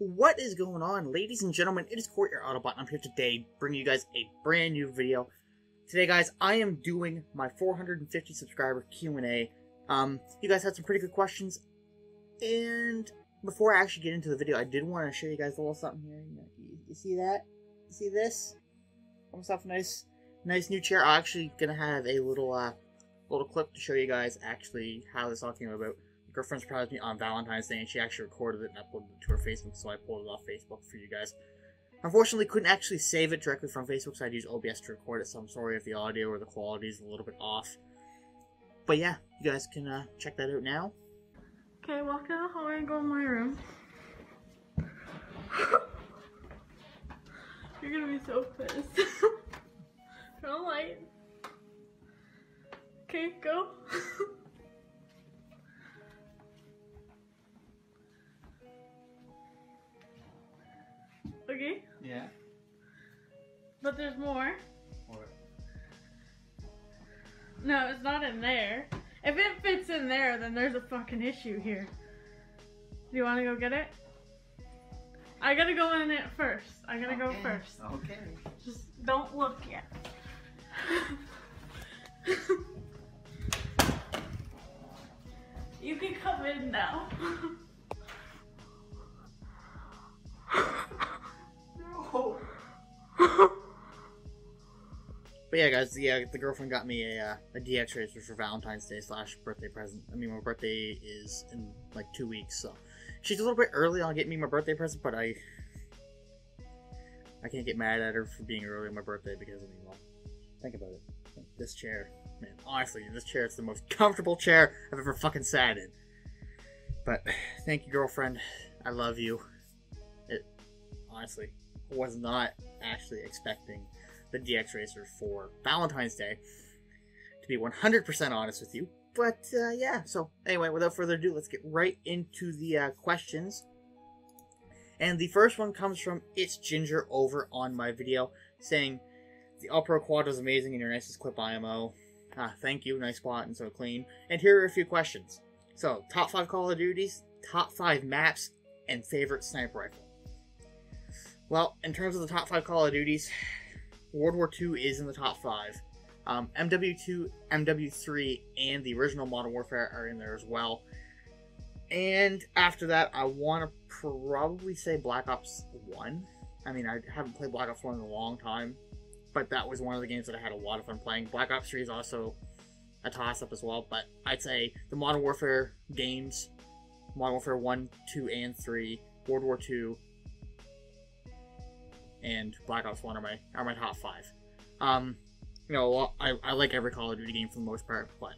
What is going on, ladies and gentlemen? It is Court, your Autobot, and I'm here today bringing you guys a brand new video. Today, guys, I am doing my 450 subscriber Q&A. You guys had some pretty good questions, and before I actually get into the video, I did want to show you guys a little something here. You see that? You see this? Got myself a nice new chair. I'm actually gonna have a little clip to show you guys actually how this all came about. My girlfriend surprised me on Valentine's Day, and she actually recorded it and uploaded it to her Facebook, so I pulled it off Facebook for you guys. Unfortunately, couldn't actually save it directly from Facebook, so I'd use OBS to record it, so I'm sorry if the audio or the quality is a little bit off. But yeah, you guys can check that out now. Okay, walk down the hallway and go in my room. You're gonna be so pissed. Turn on the light. Okay, go. Okay? Yeah. But there's more. What? No, it's not in there. If it fits in there, then there's a fucking issue here. Do you want to go get it? I gotta go in it first. I gotta go first. Okay. Just don't look yet. You can come in now. No. But yeah, guys, the girlfriend got me a DX Racer for Valentine's Day / birthday present. I mean, my birthday is in like 2 weeks, so she's a little bit early on getting me my birthday present, but I can't get mad at her for being early on my birthday because, I mean, well, think about it. This chair, man, honestly, this chair is the most comfortable chair I've ever fucking sat in. But thank you, girlfriend. I love you. Honestly, I was not actually expecting the DX Racer for Valentine's Day, to be 100% honest with you. But yeah, so anyway, without further ado, let's get right into the questions. And the first one comes from It's Ginger over on my video, saying, the All-Pro Quad was amazing and your nicest clip IMO. Thank you, nice spot and so clean. And here are a few questions. So, top 5 Call of Duties, top 5 maps, and favorite sniper rifle. Well, in terms of the top 5 Call of Duties, World War II is in the top 5. MW2, MW3, and the original Modern Warfare are in there as well. And after that, I want to probably say Black Ops 1. I mean, I haven't played Black Ops 1 in a long time, but that was one of the games that I had a lot of fun playing. Black Ops 3 is also a toss-up as well, but I'd say the Modern Warfare games, Modern Warfare 1, 2, and 3, World War II, and Black Ops 1 are my top 5. You know, I like every Call of Duty game for the most part, but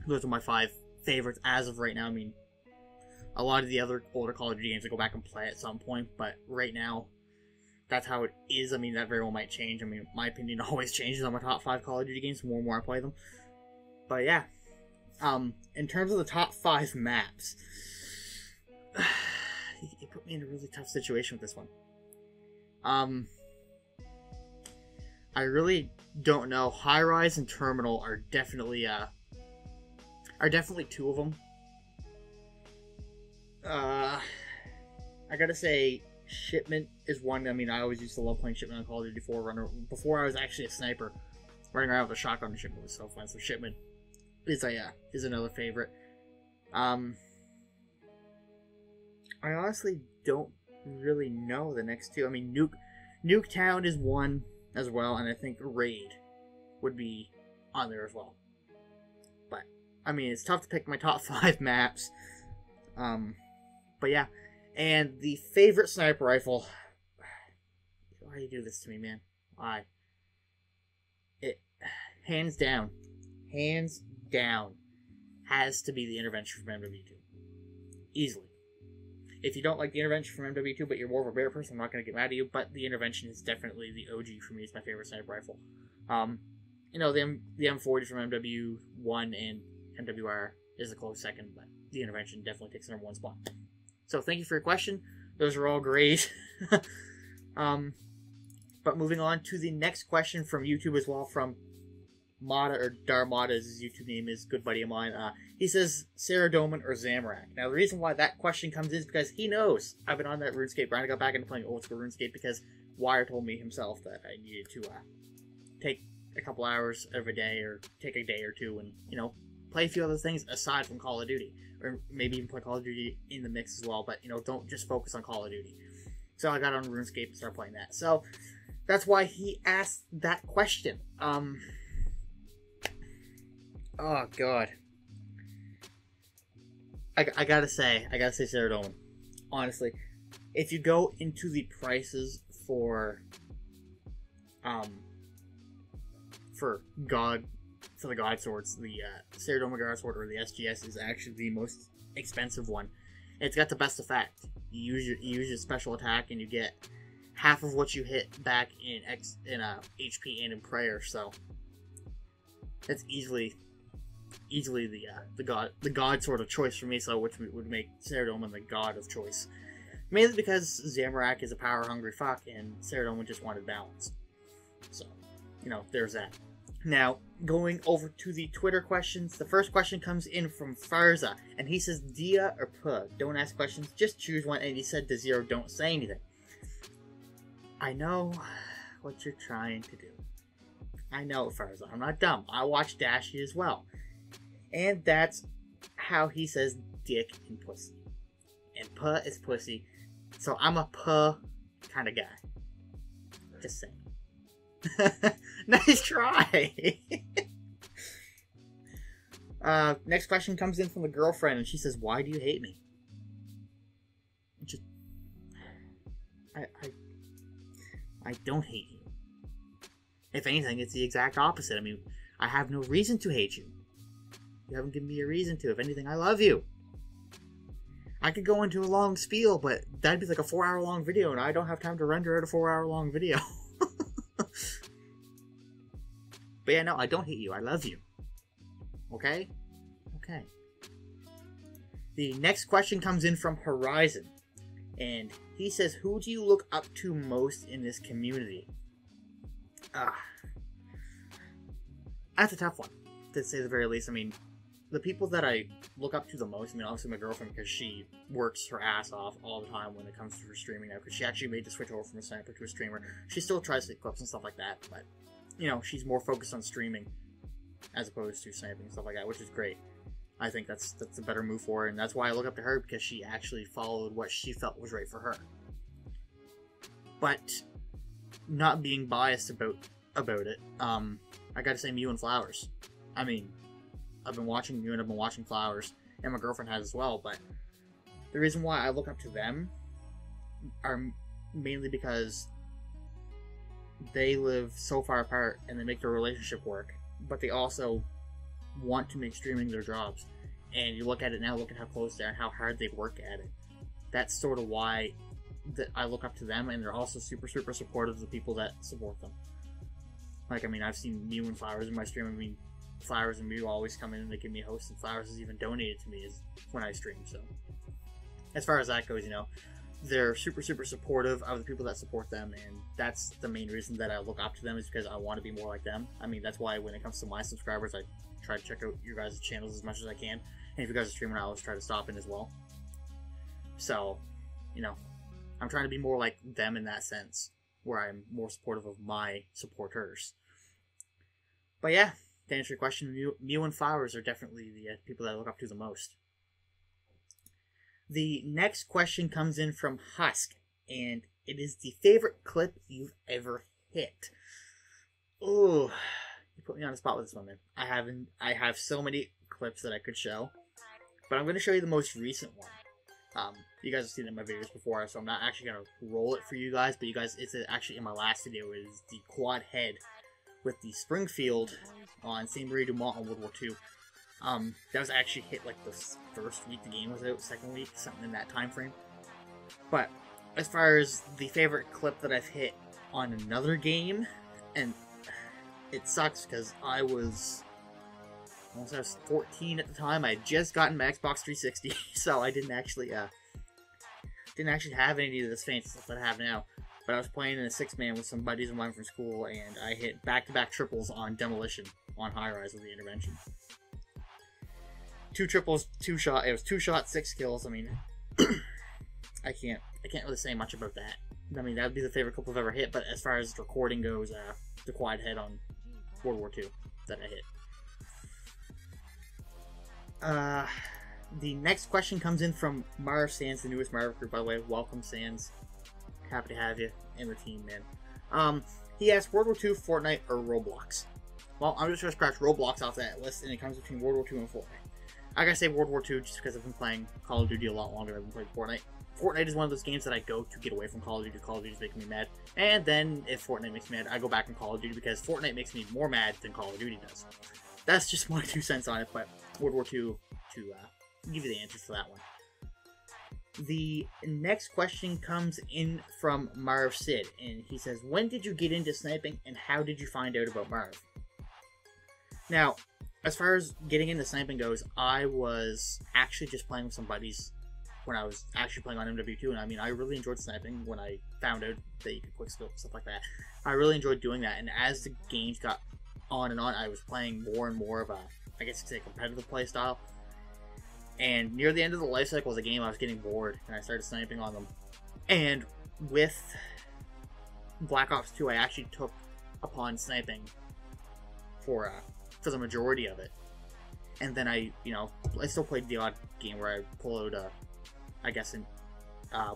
those are my 5 favorites as of right now. I mean, a lot of the other older Call of Duty games I go back and play at some point, but right now, that's how it is. I mean, that very well might change. I mean, my opinion always changes on my top 5 Call of Duty games the more and more I play them. But yeah, in terms of the top 5 maps, you put me in a really tough situation with this one. I really don't know. High Rise and Terminal are definitely 2 of them. I gotta say, Shipment is one. I mean, I always used to love playing Shipment on Call of Duty 4 before I was actually a sniper. Running around with a shotgun and Shipment was so fun. So Shipment is another favorite. I honestly don't really know the next 2. I mean, Nuketown is one as well, and I think Raid would be on there as well. But I mean, it's tough to pick my top 5 maps. But yeah, and the favorite sniper rifle. Why do you do this to me, man? Why? It hands down, has to be the Intervention from MW2. Easily. If you don't like the Intervention from MW2, but you're more of a bear person, I'm not going to get mad at you, but the Intervention is definitely the OG for me. It's my favorite sniper rifle. You know, the M40 from MW1 and MWR is a close second, but the Intervention definitely takes the #1 spot. So thank you for your question. Those are all great. But moving on to the next question from YouTube as well, from Mata, or Darmata as his YouTube name is, good buddy of mine. He says Saradomin or Zamorak. Now, the reason why that question comes in is because he knows I've been on that RuneScape grind. I got back into playing old school RuneScape because Wire told me himself that I needed to take a couple hours of a day or take a day or two and, you know, play a few other things aside from Call of Duty. Or maybe even play Call of Duty in the mix as well, but, you know, don't just focus on Call of Duty. So I got on RuneScape and started playing that. So that's why he asked that question. Oh, God. I gotta say Saradomin. Honestly, if you go into the prices for the God swords, the Saradomin God sword or the SGS is actually the most expensive one. It's got the best effect. You use your special attack and you get half of what you hit back in HP and in prayer. So that's easily the god sword of choice for me. So which would make Saradomin the god of choice. Mainly because Zamorak is a power-hungry fuck, and Saradomin just wanted balance. So, you know, there's that. Now, going over to the Twitter questions, the first question comes in from Farza, and he says, Dia or Puh? Don't ask questions, just choose one, and he said to Zero, don't say anything. I know what you're trying to do. I know, Farza, I'm not dumb. I watch Dashy as well. And that's how he says dick and pussy. And Puh is pussy. So I'm a Puh kind of guy. Just saying. Nice try! Next question comes in from a girlfriend, and she says, why do you hate me? Just... I don't hate you. If anything, it's the exact opposite. I mean, I have no reason to hate you. You haven't given me a reason to. If anything, I love you. I could go into a long spiel, but that'd be like a 4-hour long video, and I don't have time to render out a 4-hour long video. But yeah, no, I don't hate you. I love you. Okay? Okay. The next question comes in from Horizon, and he says, who do you look up to most in this community? That's a tough one, to say the very least. I mean, the people that I look up to the most, I mean, obviously my girlfriend, because she works her ass off all the time when it comes to her streaming now, because she actually made the switch over from a sniper to a streamer. She still tries to get clips and stuff like that, but, you know, she's more focused on streaming as opposed to sniping and stuff like that, which is great. I think that's a better move for her, and that's why I look up to her, because she actually followed what she felt was right for her. But, not being biased about it, I gotta say Mew and Flowers. I mean, I've been watching Mew and I've been watching Flowers, and my girlfriend has as well, but the reason why I look up to them are mainly because they live so far apart and they make their relationship work, but they also want to make streaming their jobs. And you look at it now, look at how close they are and how hard they work at it. That's sort of why I look up to them, and they're also super, super supportive of the people that support them. Like, I mean, I've seen Mew and Flowers in my stream. I mean, Flowers and Mew always come in and they give me a host, and Flowers has even donated to me when I stream, so. As far as that goes, you know, they're super, super supportive of the people that support them, and that's the main reason that I look up to them, is because I want to be more like them. I mean, that's why when it comes to my subscribers, I try to check out your guys' channels as much as I can, and if you guys are streaming, I always try to stop in as well. So, you know, I'm trying to be more like them in that sense, where I'm more supportive of my supporters. But yeah, to answer your question, Mew and Flowers are definitely the people that I look up to the most. The next question comes in from Husk, and it is the favorite clip you've ever hit. Ooh, you put me on the spot with this one, man. I have so many clips that I could show, but I'm going to show you the most recent one. You guys have seen it in my videos before, so I'm not actually going to roll it for you guys, but you guys, it's actually in my last video, is the quad head with the Springfield on St. Marie du Mont on World War II. That was actually hit like the first week the game was out, second week, something in that time frame. But as far as the favorite clip that I've hit on another game, and it sucks because I was 14 at the time. I had just gotten my Xbox 360, so I didn't actually have any of this fancy stuff that I have now. But I was playing in a 6-man with some buddies of mine from school, and I hit back-to-back triples on Demolition on High Rise with the intervention. 2 triples, 2 shot. It was 2 shots, 6 kills. I mean, I can't really say much about that. I mean, that would be the favorite clip I've ever hit. But as far as recording goes, the quad head on World War II that I hit. The next question comes in from Marv Sands, the newest Marv group, by the way. Welcome, Sands. Happy to have you in the team, man. He asked World War II, Fortnite, or Roblox. Well, I'm just going to scratch Roblox off that list, and it comes between World War II and Fortnite. I gotta say World War II just because I've been playing Call of Duty a lot longer than I've been playing Fortnite. Fortnite is one of those games that I go to get away from Call of Duty. Call of Duty is making me mad. And then, if Fortnite makes me mad, I go back in Call of Duty because Fortnite makes me more mad than Call of Duty does. That's just my 2 cents on it, but World War II to give you the answers for that one. The next question comes in from Marv Sid, and he says, when did you get into sniping, and how did you find out about Marv? Now, as far as getting into sniping goes, I was actually just playing with some buddies when I was actually playing on MW2, and I mean, I really enjoyed sniping when I found out that you could quickscope and stuff like that. I really enjoyed doing that, and as the games got on and on, I was playing more and more of a, I guess you could say, competitive play style. And near the end of the life cycle of the game, I was getting bored, and I started sniping on them. And with Black Ops 2, I actually took upon sniping for the majority of it. And then I still played the odd game where I pull out, I guess in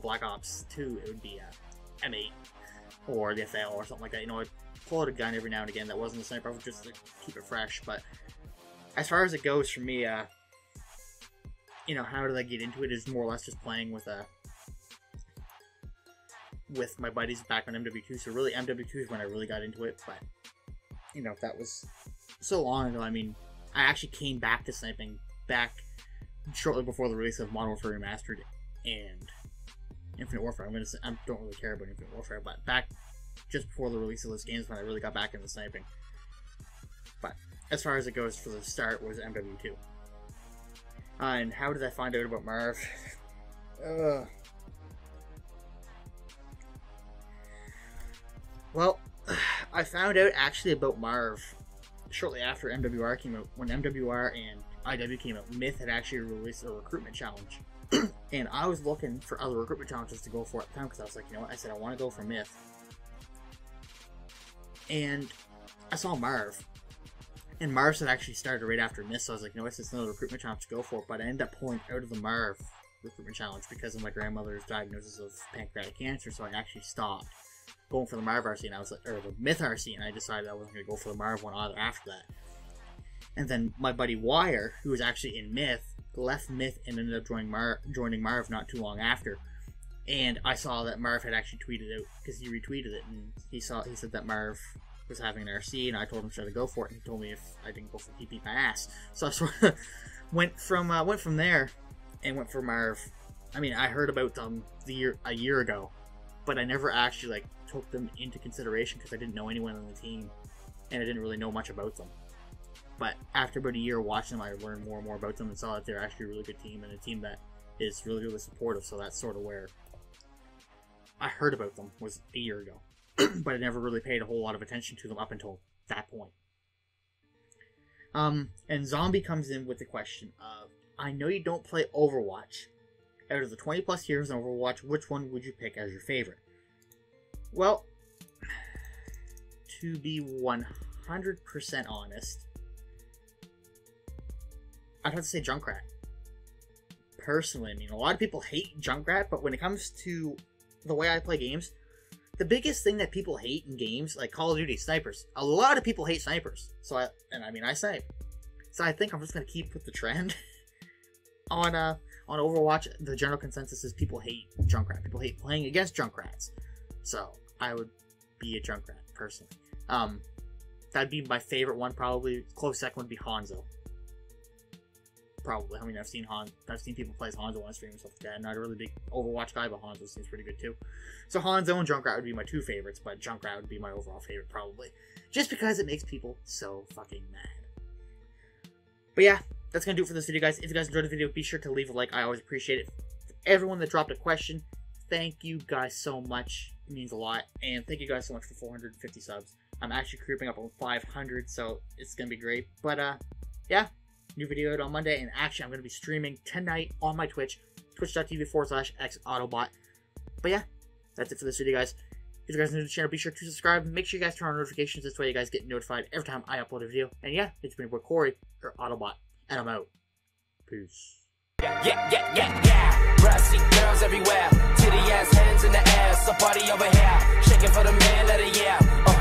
Black Ops 2, it would be M8 or the FL or something like that. I'd pull out a gun every now and again that wasn't a sniper, just to keep it fresh. But as far as it goes for me, how did I get into it is more or less just playing with my buddies back on MW2. So really, MW2 is when I really got into it. But that was so long ago. I mean, I actually came back to sniping back shortly before the release of Modern Warfare Remastered and Infinite Warfare. I don't really care about Infinite Warfare, but back just before the release of those games when I really got back into sniping. But as far as it goes, for the start was MW2. And how did I find out about Marv? Well, I found out actually about Marv shortly after MWR came out. When MWR and IW came out, Myth had actually released a recruitment challenge. And I was looking for other recruitment challenges to go for at the time because I was like, you know what? I said I want to go for Myth. And I saw Marv. And Marv had actually started right after Myth, so I was like, it's another recruitment challenge to go for. But I ended up pulling out of the Marv recruitment challenge because of my grandmother's diagnosis of pancreatic cancer, so I actually stopped going for the Marv RC, and I was like, or the Myth RC, and I decided I wasn't going to go for the Marv one either after that. And then my buddy Wire, who was actually in Myth, left Myth and ended up joining Marv not too long after. And I saw that Marv had actually tweeted out, because he retweeted it, and he said that Marv was having an RC, and I told him should I go for it, and he told me if I didn't go for it, he'd beat my ass. So I sort of went from there and went for Marv. I mean, I heard about them a year ago, but I never actually took them into consideration because I didn't know anyone on the team, and I didn't really know much about them. But after about a year watching them, I learned more and more about them and saw that they're actually a really good team and a team that is really, really supportive. So that's sort of where I heard about them, was a year ago. But I never really paid a whole lot of attention to them up until that point. And Zombie comes in with the question of, I know you don't play Overwatch. Out of the 20 plus years in Overwatch, which one would you pick as your favorite? Well, to be 100% honest, I'd have to say Junkrat. Personally, I mean, a lot of people hate Junkrat, but when it comes to the way I play games, the biggest thing that people hate in games, like Call of Duty, snipers. A lot of people hate snipers. I snipe. So I think I'm just going to keep with the trend. On Overwatch, the general consensus is people hate Junkrat. People hate playing against Junkrats. So I would be a Junkrat, personally. That'd be my favorite one, probably. Close second would be Hanzo. Probably. I mean, I've seen people play as Hanzo on stream and stuff like that. I'm not a really big Overwatch guy, but Hanzo seems pretty good too. So Hanzo and Junkrat would be my 2 favorites, but Junkrat would be my overall favorite probably. Just because it makes people so fucking mad. But yeah, that's going to do it for this video, guys. If you guys enjoyed the video, be sure to leave a like. I always appreciate it. For everyone that dropped a question, thank you guys so much. It means a lot. And thank you guys so much for 450 subs. I'm actually creeping up on 500, so it's going to be great. But yeah. new video out on Monday, and actually I'm going to be streaming tonight on my Twitch, twitch.tv/xautobot. But yeah, that's it for this video, guys. If you guys are new to the channel, be sure to subscribe. Make sure you guys turn on notifications. This way you guys get notified every time I upload a video. And yeah, it's been your boy Corey, or Autobot, and I'm out. Peace. Yeah. Brassy girls everywhere. Titty ass hands in the air. Somebody over here. Shaking for the man, let it yeah.